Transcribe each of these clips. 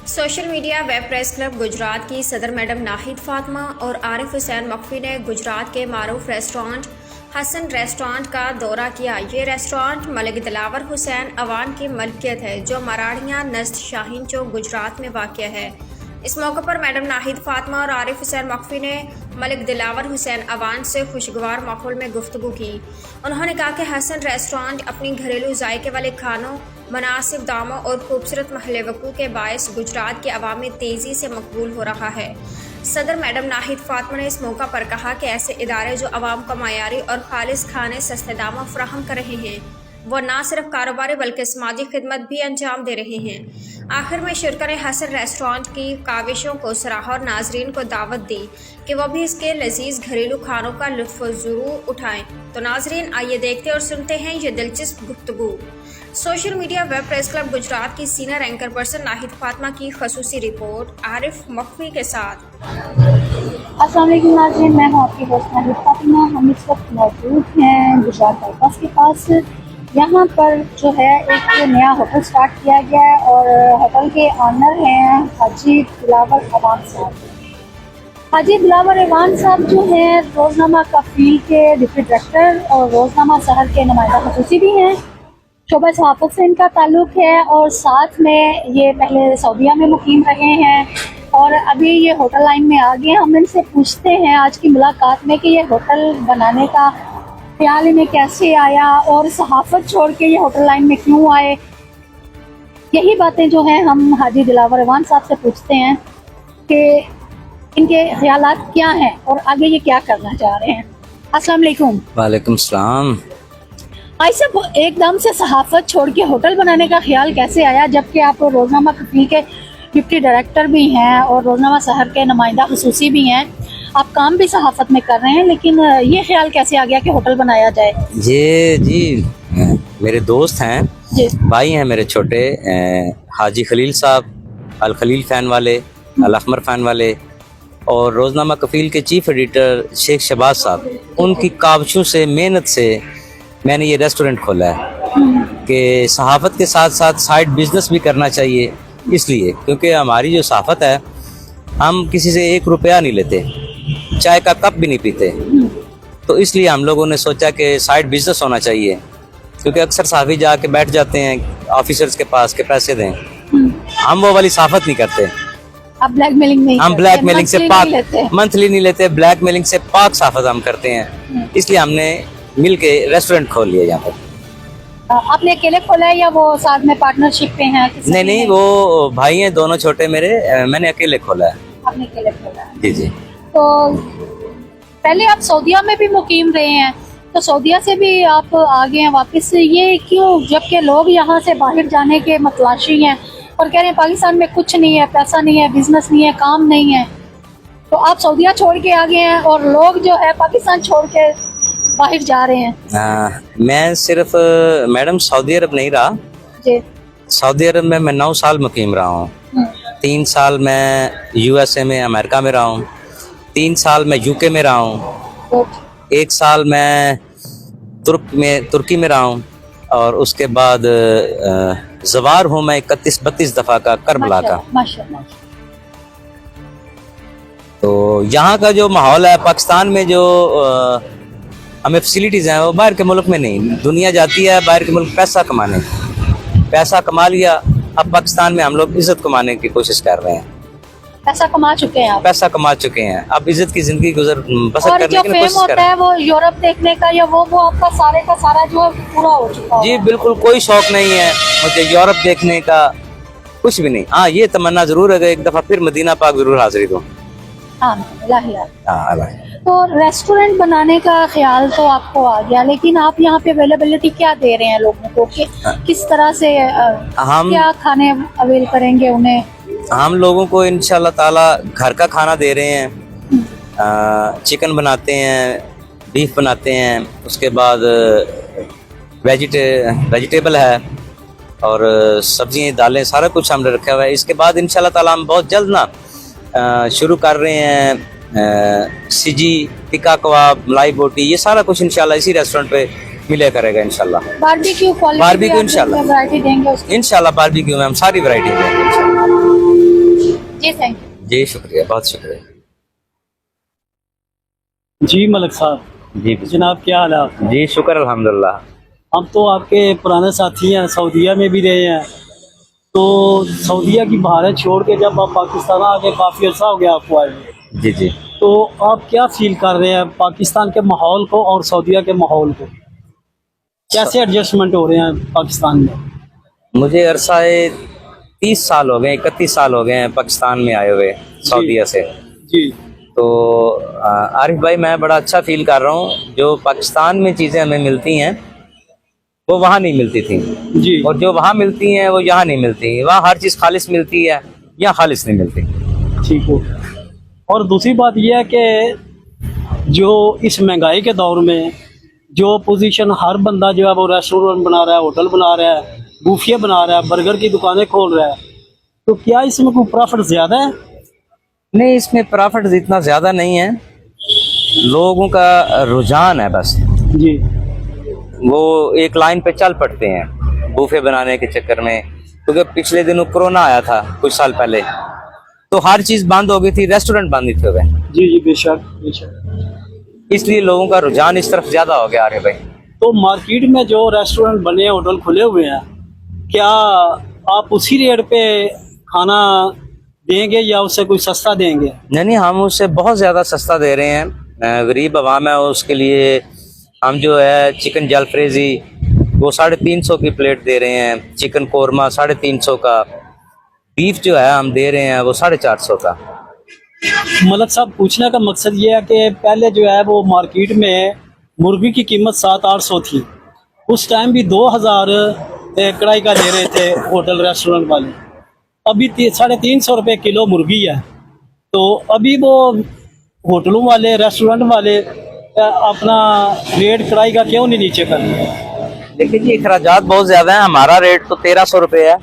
Social media web press club Gujarat की सदर madam Nahid Fatima और आरिफ हुसैन मकवी ने गुजरात के मारूफ रेस्टोरेंट हसन रेस्टोरेंट का दौरा किया। ये रेस्टोरेंट मलिक दिलावर हुसैन अवान की मलकियत है जो मराड़ियाँ नज़द शाहीन चौक गुजरात में वाक़या है। इस मौके पर मैडम नाहिद फातिमा और आरिफ हुसैन मकवी ने मलिक दिलावर हुसैन अवान से खुशगवार माहौल में गुफ्तगू की। उन्होंने कहा कि हसन रेस्टोरेंट अपनी घरेलू जायके वाले खानों, मुनासिब दामों और खूबसूरत महल वकू के बायस गुजरात के अवाम में तेज़ी से मकबूल हो रहा है। सदर मैडम नाहिद फातिमा ने इस मौका पर कहा कि ऐसे इदारे जो अवाम को मायारी और खालिस खाने सस्ते दामों फराहम कर रहे हैं वो न सिर्फ कारोबारी बल्कि समाजी खिदमत भी अंजाम दे रहे हैं। आखिर में शुरा ने हसन रेस्टोरेंट की काविशों को सराहा और नाजरीन को दावत दी कि वह भी इसके लजीज घरेलू खानों का लुत्फ ज़रूर उठाएं। तो नाजरीन आइए देखते और सुनते हैं ये दिलचस्प गुफ्तगू। Social media web press club Gujarat की senior anchor person Nahid Fatima की खसूसी रिपोर्ट आरिफ मकवी के साथ। अस्सलाम वालेकुम नाज़रीन, मैं हूँ आपकी होस्ट नाहिद फातिमा। हम इस वक्त मौजूद हैं गुजरात बाईपास के पास। यहाँ पर जो है एक नया होटल स्टार्ट किया गया है और होटल के ऑनर हैं हाजी दिलावर अवान साहब। हाजी दिलावर अवान साहब जो हैं रोज़नामा कफील के डिप्टी डायरेक्टर और रोज़नामा शहर के नुमाइंदा खसूसी भी हैं। शोबा सहाफ़त से इनका ताल्लुक़ है और साथ में ये पहले सऊदीया में मुकीम रहे हैं और अभी ये होटल लाइन में आ गए हैं। हम इनसे पूछते हैं आज की मुलाकात में कि ये होटल बनाने का ख्याल इन्हें कैसे आया और सहाफ़त छोड़ के ये होटल लाइन में क्यों आए। यही बातें जो हैं हम हाजी दिलावर अवान साहब से पूछते हैं कि इनके ख्यालात क्या हैं और आगे ये क्या करना चाह रहे हैं। अस्सलाम वालेकुम। वालेकुम सलाम। भाई साहब, एकदम से सहाफ़त छोड़ के होटल बनाने का ख्याल कैसे आया, जबकि आप रोज़नामा कफील के डिप्टी डायरेक्टर भी हैं और रोज़नामा शहर के नुमाइंदा खसूसी भी हैं। आप काम भी सहाफ़त में कर रहे हैं, लेकिन ये ख्याल कैसे आ गया कि होटल बनाया जाए? ये जी मेरे दोस्त हैं जी, भाई हैं मेरे छोटे, हाजी खलील साहब, अल खलील फ़ैन वाले, अल अहमर फ़ैन वाले, और रोज़नामा कफील के चीफ एडिटर शेख शहबाज साहब। उनकी काविशों से, मेहनत से मैंने ये रेस्टोरेंट खोला है कि सहाफ़त के साथ साथ साइड बिजनेस भी करना चाहिए। इसलिए क्योंकि हमारी जो सहाफ़त है, हम किसी से 1 रुपया नहीं लेते, चाय का कप भी नहीं पीते। तो इसलिए हम लोगों ने सोचा कि साइड बिजनेस होना चाहिए, क्योंकि अक्सर सहाफ़ी जाके बैठ जाते हैं ऑफिसर्स के पास के पैसे दें। हम वो वाली सहाफ़त नहीं करते। आप ब्लैकमेलिंग नहीं, हम ब्लैकमेलिंग से पाक, मंथली नहीं लेते, ब्लैकमेलिंग से पाक सहाफ़त हम करते हैं। इसलिए हमने मिल के रेस्टोरेंट खोल लिया यहाँ पर। आपने अकेले खोला है या वो साथ में पार्टनरशिप पे हैं? नहीं, वो भाई हैं दोनों छोटे मेरे, मैंने अकेले खोला है। आपने अकेले खोला है? जी जी। तो पहले आप सऊदीया में भी मुकीम रहे हैं, तो सऊदीया से भी आप आ गए हैं वापस, ये क्यों, जबकि लोग यहाँ से बाहर जाने के मतलाशी हैं और कह रहे हैं पाकिस्तान में कुछ नहीं है, पैसा नहीं है, बिजनेस नहीं है, काम नहीं है, तो आप सऊदीया छोड़ के आ गए हैं और लोग जो है पाकिस्तान छोड़ के बाहर जा रहे हैं। मैं सिर्फ मैडम सऊदी अरब नहीं रहा जी। सऊदी अरब में मैं 9 साल मुकीम रहा हूँ। 3 साल मैं USA में, अमेरिका में रहा हूँ। 3 साल मैं UK में रहा हूँ। 1 साल मैं तुर्की में रहा हूँ और उसके बाद ज़वार हूँ मैं 31-32 दफ़ा का करबला का। माशाअल्लाह। तो यहाँ का जो माहौल है, पाकिस्तान में जो हमें फैसिलिटीज़ हैं वो बाहर के मुल्क में नहीं। दुनिया जाती है बाहर के मुल्क पैसा कमाने, पैसा कमा लिया, अब पाकिस्तान में हम लोग इज्जत कमाने की कोशिश कर रहे हैं। पैसा कमा चुके हैं आप? पैसा कमा चुके हैं, अब इज्जत की जिंदगी बसर करने की कोशिश कर रहे हैं। वो यूरोप देखने का या वो आपका सारे का सारा जो है पूरा हो चुका है? जी बिल्कुल, कोई शौक नहीं है मुझे यूरोप देखने का, कुछ भी नहीं। हाँ, ये तमन्ना जरूर है कि एक दफा फिर मदीना पाक जरूर हाजिरी दूं। तो रेस्टोरेंट बनाने का ख्याल तो आपको आ गया, लेकिन आप यहाँ पे अवेलेबिलिटी क्या दे रहे हैं लोगों को कि किस तरह से हम क्या खाने अवेल करेंगे उन्हें? हम लोगों को इंशाल्लाह ताला घर का खाना दे रहे हैं। चिकन बनाते हैं, बीफ बनाते हैं, उसके बाद वेजिटेबल है और सब्जियाँ, दालें, सारा कुछ हमने रखा हुआ है। इसके बाद इंशाल्लाह ताला हम बहुत जल्द ना शुरू कर रहे हैं सिजी, टिक्का कबाब, मलाई बोटी, ये सारा कुछ इंशाल्लाह इसी रेस्टोरेंट पे मिले करेगा इंशाल्लाह। बारबेक्यू इंशाल्लाह वैरायटी देंगे उसको? इंशाल्लाह बारबेक्यू में हम सारी वैरायटी देंगे इंशाल्लाह। जी थैंक यू। जी शुक्रिया, बहुत शुक्रिया। जी मलिक साहब, जी जनाब क्या हाल है आप? जी शुक्र अल्हम्दुलिल्लाह। हम तो आपके पुराने साथी हैं, सऊदीया में भी रहे हैं। तो सऊदीया की भारत छोड़ के जब आप पाकिस्तान आ गए, काफ़ी अर्सा हो गया आपको आए हुए। जी जी। तो आप क्या फील कर रहे हैं पाकिस्तान के माहौल को और सऊदीया के माहौल को? कैसे एडजस्टमेंट हो रहे हैं पाकिस्तान में? मुझे अरसाए 30 साल हो गए, 31 साल हो गए हैं पाकिस्तान में आए हुए सऊदीया से। जी तो आरिफ भाई, मैं बड़ा अच्छा फील कर रहा हूँ। जो पाकिस्तान में चीज़ें हमें मिलती हैं वो वहाँ नहीं मिलती थी, जी और जो वहाँ मिलती हैं वो यहाँ नहीं मिलती। वहाँ हर चीज़ खालिस मिलती है, यहाँ खालिस नहीं मिलती। ठीक हो। और दूसरी बात यह है कि जो इस महंगाई के दौर में जो पोजीशन हर बंदा जो है वो रेस्टोरेंट बना रहा है, होटल बना रहा है, बूफिया बना रहा है, बर्गर की दुकानें खोल रहा है, तो क्या इसमें कोई प्रॉफिट ज़्यादा है? नहीं, इसमें प्रॉफिट इतना ज़्यादा नहीं है। लोगों का रुझान है बस, जी वो एक लाइन पे चल पड़ते हैं बूफे बनाने के चक्कर में। क्योंकि पिछले दिनों कोरोना आया था कुछ साल पहले, तो हर चीज़ बंद हो गई थी, रेस्टोरेंट बंद थे हुए, जी जी बेशक बेशक। इसलिए लोगों का रुझान इस तरफ ज़्यादा हो गया। अरे भाई, तो मार्केट में जो रेस्टोरेंट बने हैं, होटल खुले हुए हैं, क्या आप उसी रेट पे खाना देंगे या उससे कोई सस्ता देंगे? नहीं, हम उससे बहुत ज़्यादा सस्ता दे रहे हैं। गरीब आवाम है, उसके लिए हम जो है चिकन जलफ्रेजी वो 350 की प्लेट दे रहे हैं, चिकन कोरमा 350 का, बीफ जो है हम दे रहे हैं वो 450 का। मलक साहब, पूछने का मकसद ये है कि पहले जो है वो मार्केट में मुर्गी की कीमत 700-800 थी। उस टाइम भी 2000 कढ़ाई का दे रहे थे होटल रेस्टोरेंट वाले। अभी 350 रुपये किलो मुर्गी है। तो अभी वो होटलों वाले, रेस्टोरेंट वाले अपना रेट कढ़ाई का क्यों नहीं नीचे कर रहे? देखिए जी, अखराजात बहुत ज़्यादा है। हमारा रेट तो 1300 रुपये है।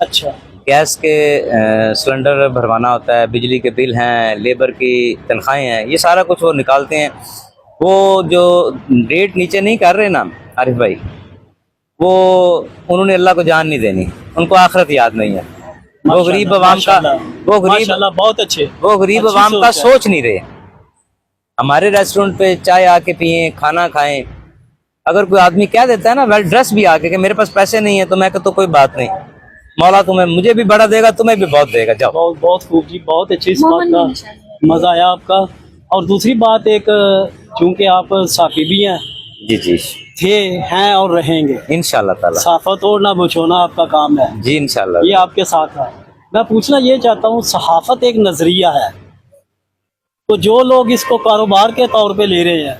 अच्छा, गैस के सिलेंडर भरवाना होता है, बिजली के बिल हैं, लेबर की तनख्वाहें हैं, ये सारा कुछ वो निकालते हैं। वो जो रेट नीचे नहीं कर रहे ना आरिफ भाई, वो उन्होंने अल्लाह को जान नहीं देनी, उनको आखिरत याद नहीं है। वो गरीब अवाम का, माशाल्लाह बहुत अच्छे, वो गरीब अच्छी अवाम का सोच है। सोच नहीं रहे। हमारे रेस्टोरेंट पे चाय आके पिए, खाना खाएं। अगर कोई आदमी कह देता है ना वेल ड्रेस भी आके कि मेरे पास पैसे नहीं है, तो मैं कहता तो कोई बात नहीं, मौला तुम्हें, मुझे भी बड़ा देगा, तुम्हें भी बहुत देगा, जाओ। बहुत बहुत खूब जी, बहुत अच्छी इस बात का मज़ा आया आपका। और दूसरी बात, एक चूँकि आप साफी भी हैं, जी जी, थे, हैं और रहेंगे इंशाल्लाह ताला। साफा तोड़ना बचोना आपका काम है, जी इंशाल्लाह। ये आपके साथ है। मैं पूछना ये चाहता हूँ, सहाफत एक नज़रिया है, तो जो लोग इसको कारोबार के तौर पे ले रहे हैं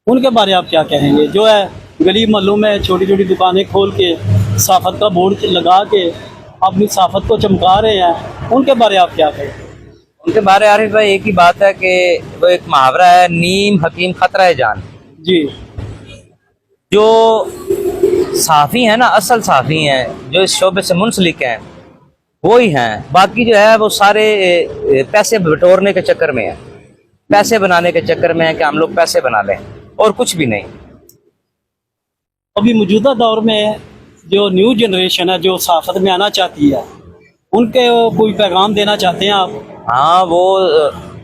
उनके बारे में आप क्या कहेंगे? जो है गली मोहल्लों में छोटी छोटी दुकानें खोल के सहाफत का बोर्ड लगा के अपनी सहाफत को चमका रहे हैं, उनके बारे में आप क्या कहेंगे? उनके बारे में आरिफ भाई एक ही बात है कि वो एक मुहावरा है, नीम हकीम खतरा है जान। जी, जो साफ़ी हैं ना, असल साफ़ी हैं, जो इस शोबे से मुंसलिक हैं, वो ही हैं। बाकी जो है वो सारे पैसे बटोरने के चक्कर में है, पैसे बनाने के चक्कर में है कि हम लोग पैसे बना लें, और कुछ भी नहीं। अभी मौजूदा दौर में जो न्यू जनरेशन है जो सहाफत में आना चाहती है, उनके कोई पैगाम देना चाहते हैं आप? हाँ, वो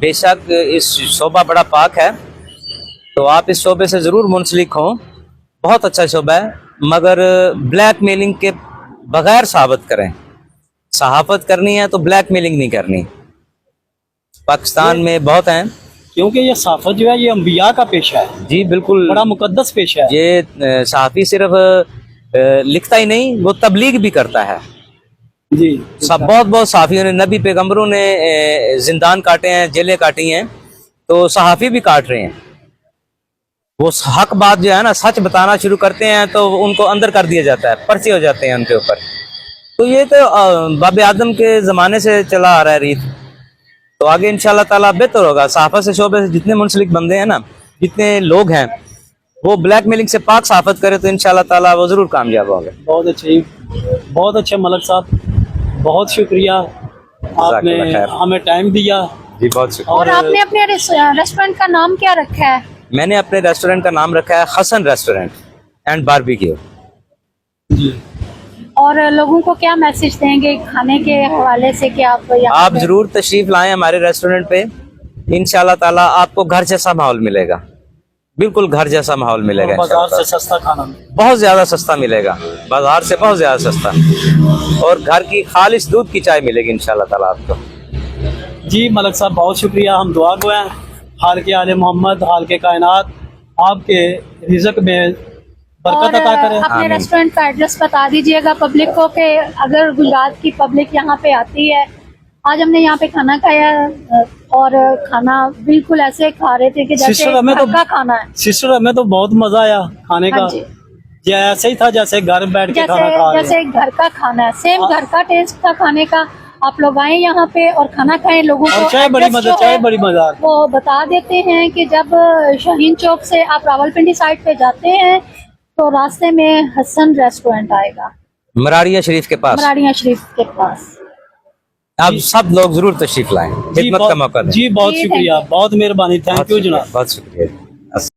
बेशक इस शोबा बड़ा पाक है, तो आप इस शोबे से ज़रूर मुंसलिक हों। बहुत अच्छा शोबा है, मगर ब्लैक मेलिंग के बगैर साबित करें। सहाफत करनी है तो ब्लैक मेलिंग नहीं करनी। पाकिस्तान में बहुत हैं, क्योंकि ये सहाफत जो है ये अंबिया का पेशा है, जी बिल्कुल, बड़ा मुकद्दस पेशा है। ये सहाफ़ी सिर्फ लिखता ही नहीं, वो तबलीग भी करता है। जी, सब बहुत बहुत सहाफ़ियों ने, नबी पैगम्बरों ने जिंदान काटे हैं, जेलें काटी हैं, तो सहाफ़ी भी काट रहे हैं। वो हक बात जो है ना, सच बताना शुरू करते हैं तो उनको अंदर कर दिया जाता है, पर्चे हो जाते हैं उनके ऊपर। तो ये तो बाब आदम के ज़माने से चला आ रहा है रीत, तो आगे इंशाल्लाह ताला बेहतर होगा। सहाफ़त से शोबे से जितने मुंसलिक बंदे हैं ना, जितने लोग हैं, वो ब्लैक मेलिंग से पाक सहाफत करे तो इंशाल्लाह ताला वो ज़रूर कामयाब होंगे। बहुत अच्छे, बहुत अच्छे मलक साहब, बहुत शुक्रिया, आपने हमें टाइम दिया। जी बहुत शुक्रिया। और आपने अपने रेस्टोरेंट का नाम क्या रखा है? मैंने अपने रेस्टोरेंट का नाम रखा है हसन रेस्टोरेंट एंड बारबेक्यू। जी, और लोगों को क्या मैसेज देंगे खाने के हवाले से कि आप यहाँ आप पे- जरूर तशरीफ लाएं हमारे रेस्टोरेंट पे, इंशाल्लाह ताला आपको घर जैसा माहौल मिलेगा, बिल्कुल घर जैसा माहौल मिलेगा। बाजार इंशाल्लाह से सस्ता खाना बहुत ज्यादा सस्ता मिलेगा, बाजार से बहुत ज्यादा सस्ता, और घर की खालिश दूध की चाय मिलेगी इंशाल्लाह ताला आपको। जी मलक साहब बहुत शुक्रिया, हम दुआ गो हैं हाल के आले मोहम्मद हाल के कायनात आपके रिज़्क में और बरकत अता करें। अपने आमीन। रेस्टोरेंट का एड्रेस बता दीजिएगा पब्लिक को कि अगर गुजरात की पब्लिक यहाँ पे आती है। आज हमने यहाँ पे खाना खाया और खाना बिल्कुल ऐसे खा रहे थे कि जैसे सिस्टर, हमें घर तो- का खाना है। सिस्टर हमें तो बहुत मजा आया खाने हाँ का, जी। ये ऐसे ही था जैसे घर बैठ के खाना खा रहे हैं। जैसे घर का खाना है, सेम घर का टेस्ट था खाने का। आप लोग आए यहाँ पे और खाना खाएं, लोगों को और चाय बड़ी एड्रेस मजा, जो चाय है बड़ी मजा। वो बता देते हैं कि जब शाहीन चौक से आप रावलपिंडी साइड पे जाते हैं तो रास्ते में हसन रेस्टोरेंट आएगा, मरारिया शरीफ के पास। मराड़िया शरीफ के पास। आप सब लोग जरूर तशरीफ लाएं, जी खिदमत का मौका दें। जी बहुत जी, शुक्रिया, thank you। बहुत मेहरबानी, थैंक यू जनाब। बहुत शुक्रिया।